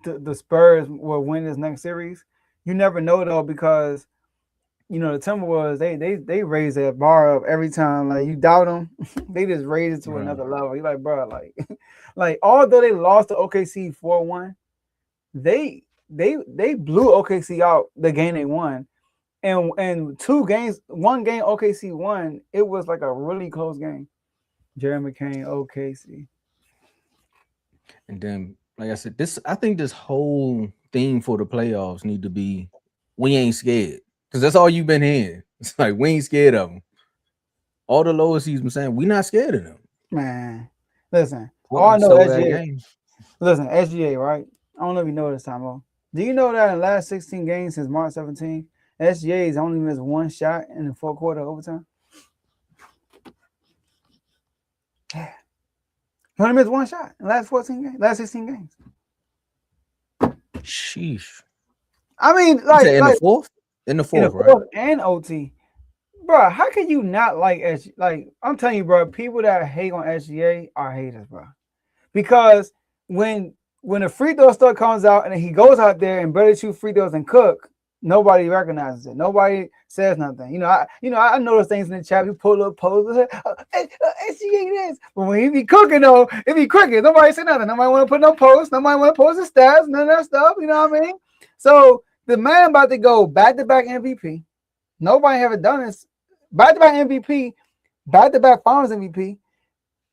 the Spurs will win this next series. You never know though, because the Timberwolves they raise that bar up every time. Like you doubt them, they just raise it to another level. You're like, bro, like although they lost to OKC 4-1, they blew OKC out the game they won. And 2 games, 1 game OKC won, it was like a really close game. Jeremy McCain, OKC. And then, like I said, I think this whole thing for the playoffs need to be, we ain't scared. Because that's all you've been hearing. It's like, we ain't scared of them. All the lower seeds been saying, we not scared of them. Man, listen. All I know SGA. Listen, SGA, right? I don't know if you know this, Tomo. Do you know that in the last 16 games since March 17, SGA has only missed 1 shot in the 4th quarter overtime? Yeah. He only missed 1 shot in the last 16 games. Sheesh. I mean, like in the fourth? In the fourth, right? And OT. Bro, how can you not like SGA? Like, I'm telling you, bro, people that hate on SGA are haters, bro. Because when the free throw stuff comes out and he goes out there and barely shoot free throws and cook, nobody recognizes it. Nobody says nothing. I notice things in the chat. You pull up poses. SGA this. But when he be cooking though, it be cricket. Nobody say nothing. Nobody want to put no posts. Nobody want to post his stats. None of that stuff. You know what I mean? So the man about to go back-to-back MVP. Nobody ever done this. Back-to-back MVP, back-to-back Finals MVP,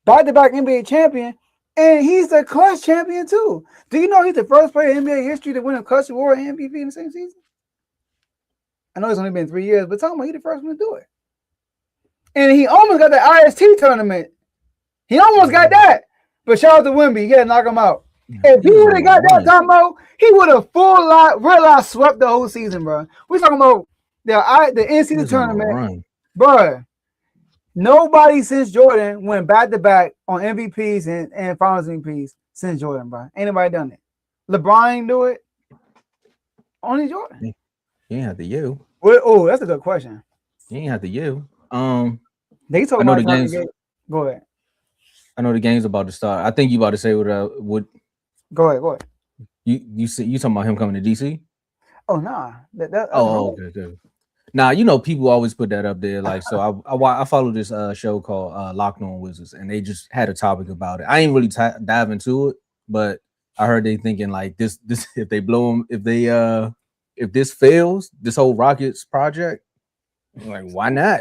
back-to-back NBA champion, and he's the clutch champion too. Do you know he's the first player in NBA history to win a clutch award and MVP in the same season? I know it's only been 3 years, but talking about he's the first one to do it. And he almost got the IST tournament. He almost got that. But shout out to Wemby. He had to knock him out. If he would have got that Tomo, he would have real life swept the whole season, bro. We're talking about the in-season tournament. Bro, nobody since Jordan went back-to-back on MVPs and Finals MVPs since Jordan, bro. Ain't nobody done it. LeBron ain't do it. Only Jordan. He ain't have to you. Oh, that's a good question. He ain't have to you. They talk about the games. Go ahead. I know the game's about to start. I think you about to say what Go ahead. You talking about him coming to DC? Oh nah. Okay. Nah, people always put that up there. Like, so I follow this show called Locked On Wizards, and they just had a topic about it. I ain't really dive into it, but I heard they thinking like this if they blow them, if this fails, this whole Rockets project, I'm like, why not?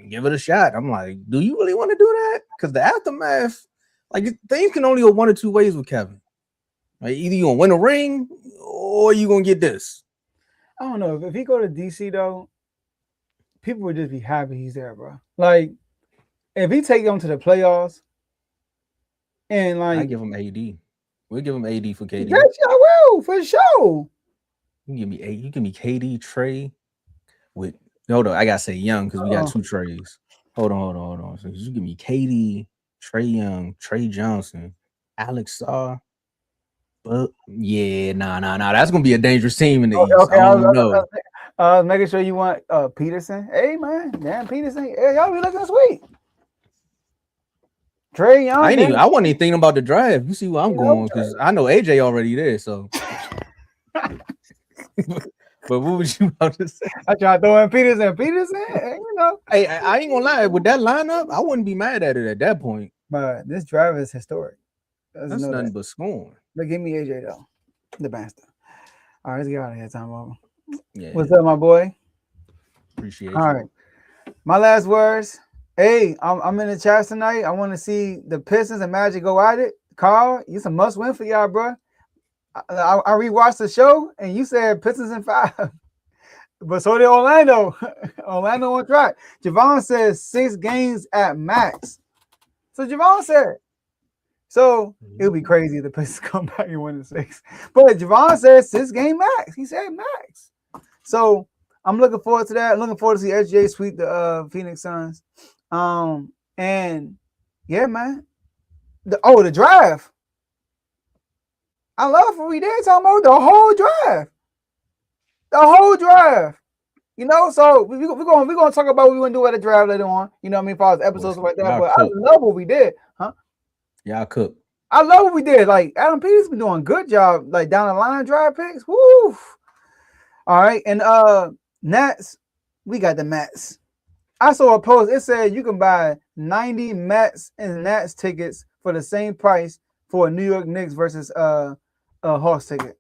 Give it a shot. I'm like, do you really want to do that? Because the aftermath, like things can only go one or two ways with Kevin. Like either you gonna win a ring or you gonna get this. I don't know if he go to DC though, people would just be happy he's there, bro. Like if he take them to the playoffs, and like I give him AD. We'll give him AD for KD. yes, I will for sure. You give me AD. You give me KD, Trey. With hold on, I gotta say Young because we got two Treys. Hold on. So you give me KD, Trey Young, Trey Johnson, Alex Sarr. But yeah, nah. That's gonna be a dangerous team in the East. Okay, I don't know. I was making sure you want Peterson. Hey man, damn Peterson. Hey, y'all be looking sweet. Trey Young. I wasn't even thinking about the draft. You see where I'm going because I know AJ already there. So, but what was you about to say? I tried throwing Peterson. Hey, you know. Hey, I ain't gonna lie. With that lineup, I wouldn't be mad at it at that point. But this drive is historic. That's nothing but scorn. But give me AJ though, the bastard. All right, let's get out of here. Time over. Yeah. What's up, my boy? Appreciate it. All right. My last words. Hey, I'm in the chat tonight. I want to see the Pistons and Magic go at it. Carl, it's a must win for y'all, bro. I rewatched the show and you said Pistons in 5. But so did Orlando. Orlando on track. Javon says 6 games at max. So Javon said. So it'll be crazy if the Pistons come back and win the 6. But Javon says 6 game max. He said max. So I'm looking forward to that. I'm looking forward to see SJ sweep the Phoenix Suns. And yeah, man. The draft. I love what we did talking about the whole draft. The whole draft. You know, so we're gonna talk about what we're gonna do at the draft later on. You know what I mean? For episodes like that. But I love what we did, huh? Y'all cook. I love what we did. Like Adam Peters been doing a good job, like down the line draft picks. Woo! All right, and Nets, we got the Mets. I saw a post. It said you can buy 90 Mets and Nets tickets for the same price for a New York Knicks versus a Hawks ticket.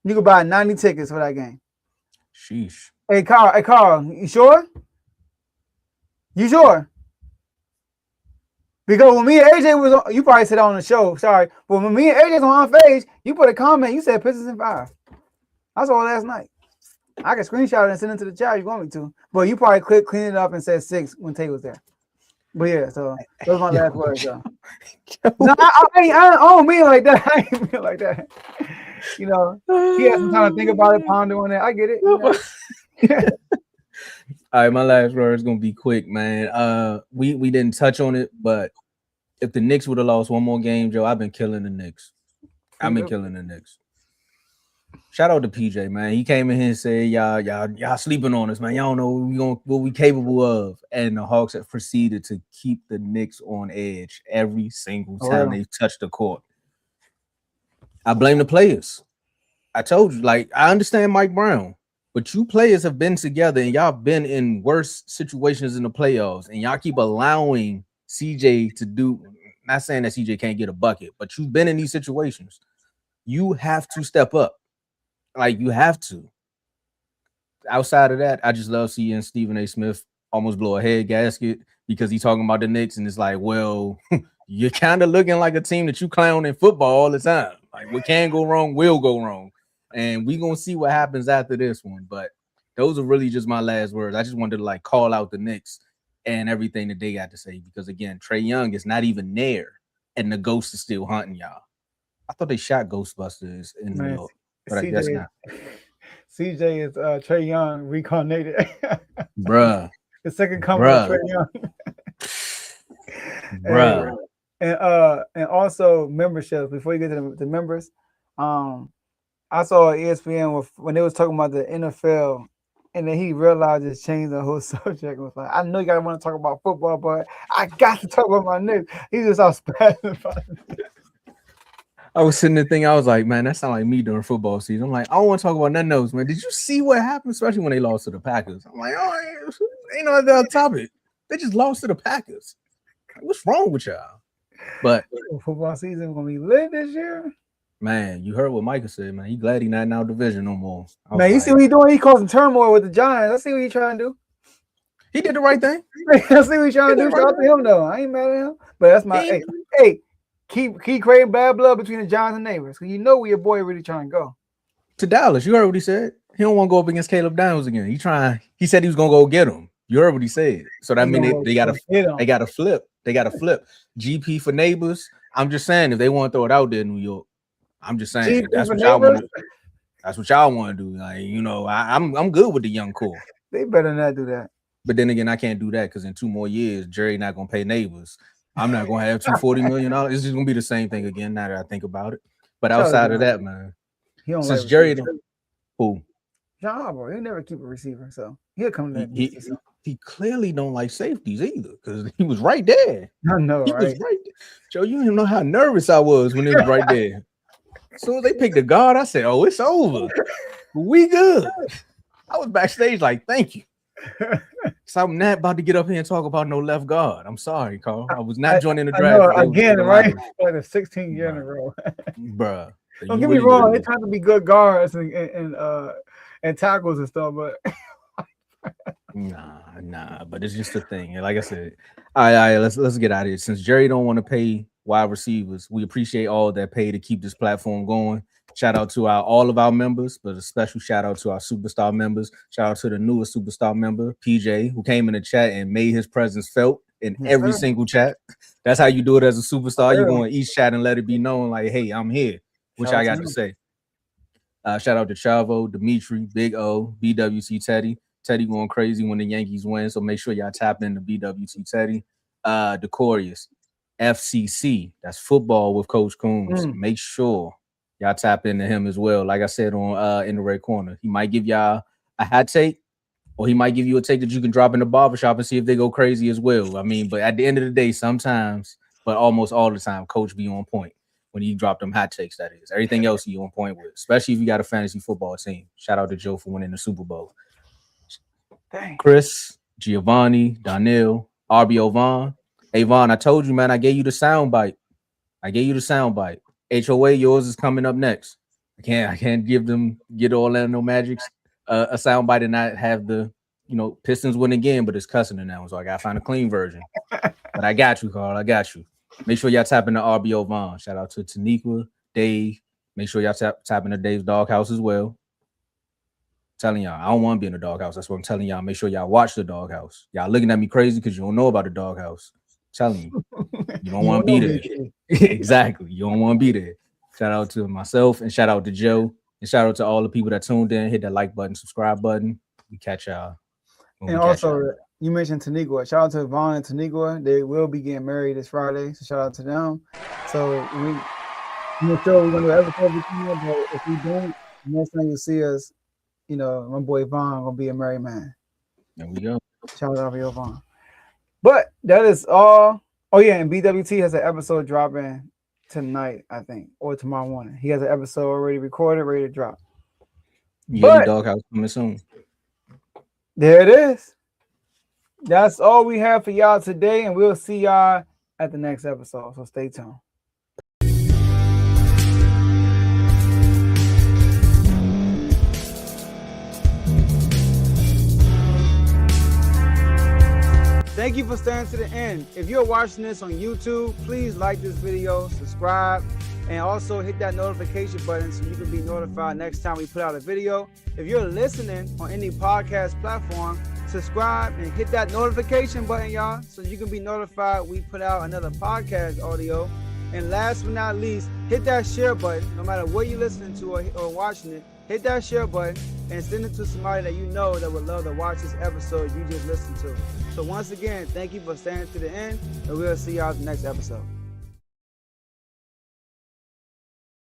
You can buy 90 tickets for that game. Sheesh. Hey Carl, you sure? You sure? Because when me and AJ was on, you probably said it on the show, sorry. But when me and AJ was on page, you put a comment, you said Pistons in 5. I saw it last night. I can screenshot it and send it to the chat if you want me to. But you probably clean it up and said 6 when Tay was there. But yeah, so those are my last words, though. No, I don't mean like that. I ain't mean like that. You know, he had some time to think about it, ponder on it. I get it. You know? All right, my last word is gonna be quick, man. We didn't touch on it, but if the Knicks would have lost one more game, Joe, I've been killing the Knicks. Shout out to PJ, man. He came in here and said, y'all sleeping on us, man. Y'all don't know what we capable of. And the Hawks have proceeded to keep the Knicks on edge every single time they touch the court. I blame the players. I told you, like, I understand Mike Brown, but you players have been together and y'all been in worse situations in the playoffs, and y'all keep allowing CJ to do, not saying that CJ can't get a bucket, but you've been in these situations. You have to step up. Like, you have to. Outside of that, I just love seeing Stephen A. Smith almost blow a head gasket because he's talking about the Knicks, and it's like, well, you're kind of looking like a team that you clown in football all the time. Like, what can go wrong will go wrong. And we're going to see what happens after this one. But those are really just my last words. I just wanted to, like, call out the Knicks and everything that they got to say because, again, Trae Young is not even there, and the ghost is still hunting y'all. I thought they shot Ghostbusters in New York. But I guess not. CJ is Trae Young reincarnated. Bruh. The second coming of Trae Young. Bruh. And also memberships. Before you get to the members, I saw ESPN when they was talking about the NFL, and then he realized it's changed the whole subject. Was like, I know you guys want to talk about football, but I got to talk about my Knicks. He just all spazzing about it. I was sitting there thinking, I was like, man, that sounds like me during football season. I'm like, I don't want to talk about nothing else, man. Did you see what happened, especially when they lost to the Packers? I'm like, oh, ain't no other topic. They just lost to the Packers. What's wrong with y'all? But Football season gonna be lit this year. man, you heard what Micah said, man. He glad he not in our division no more. Man, you see what he doing? He causing turmoil with the Giants. I see what he trying to do. He did the right thing. I see what he trying to do. Shout out to him though. I ain't mad at him. But that's my hey. Keep creating bad blood between the Giants and neighbors. Cause you know where your boy really trying to go. To Dallas. You heard what he said. He don't want to go up against Caleb Downs again. He said he was gonna go get him. You heard what he said. So that means they gotta flip. They gotta flip. GP for neighbors. I'm just saying if they want to throw it out there in New York, I'm just saying that's what y'all want to. That's what y'all want to do. Like, you know, I'm good with the young core. They better not do that. But then again, I can't do that because in 2 more years, Jerry not gonna pay neighbors. I'm not gonna have $240 million. It's just gonna be the same thing again. Now that I think about it. But outside of that, man, since Jerry don't, who? John Harbaugh, he'll never keep a receiver, so he'll come to that. He clearly don't like safeties either because he was right there. I know, he was right there. Joe, you didn't know how nervous I was when it was right there. As soon as they picked the guard, I said, "Oh, it's over. We good." I was backstage like, "Thank you." So I'm not about to get up here and talk about no left guard. I'm sorry, Carl. I was not joining the draft again, right? Like the 16th year in a row, bruh. Don't get me wrong. They're trying to be good guards and tackles and stuff, but nah. But it's just a thing. And like I said, all right. Let's get out of here. Since Jerry don't want to pay wide receivers, we appreciate all that pay to keep this platform going. Shout out to all of our members, but a special shout out to our superstar members. Shout out to the newest superstar member, PJ, who came in the chat and made his presence felt in every single chat. That's how you do it as a superstar. You go in each chat and let it be known, like, hey, I'm here. Which I got to say. Shout out to Chavo, Dimitri, Big O, BWC Teddy. Teddy going crazy when the Yankees win, so make sure y'all tap into BWC Teddy. Decorius, FCC, that's football with Coach Coombs. Make sure y'all tap into him as well. Like I said on in the red corner, he might give y'all a hot take, or he might give you a take that you can drop in the barbershop and see if they go crazy as well. I mean, but at the end of the day, sometimes, but almost all the time, Coach be on point when he dropped them hot takes. That is everything else he on point with, especially if you got a fantasy football team. Shout out to Joe for winning the Super Bowl. Dang. Chris, Giovanni, Donnell, RBO Vaughn. Hey Vaughn, I told you, man, I gave you the sound bite. HOA, yours is coming up next. I can't get Orlando Magic's a sound bite and not have the Pistons win again, but it's cussing it now, so I gotta find a clean version. But I got you, Carl. I got you. Make sure y'all tap into RBO Vaughn. Shout out to Taniqua, Dave. Make sure y'all tap into Dave's Doghouse as well. Telling y'all, I don't want to be in the doghouse. That's what I'm telling y'all. Make sure y'all watch the doghouse. Y'all looking at me crazy because you don't know about the doghouse. Telling you, you don't want to be there. Exactly. You don't want to be there. Shout out to myself and shout out to Joe and shout out to all the people that tuned in. Hit that like button, subscribe button. We catch y'all. And also, you mentioned Taniqua. Shout out to Vaughn and Taniqua. They will be getting married this Friday, so shout out to them. So I'm not sure we're gonna do everything, but if we don't, next time you see us, my boy Vaughn gonna be a married man. There we go. Shout out to your Vaughn. But that is all. Oh yeah, and BWT has an episode dropping tonight, I think, or tomorrow morning. He has an episode already recorded, ready to drop. Yeah, doghouse coming soon. There it is. That's all we have for y'all today, and we'll see y'all at the next episode. So stay tuned. Thank you for staying to the end. If you're watching this on YouTube, please like this video, subscribe, and also hit that notification button so you can be notified next time we put out a video. If you're listening on any podcast platform, subscribe and hit that notification button, y'all, so you can be notified we put out another podcast audio. And last but not least, hit that share button. No matter what you're listening to or watching it, hit that share button and send it to somebody that you know that would love to watch this episode you just listened to. So once again, thank you for staying to the end, and we'll see y'all in the next episode.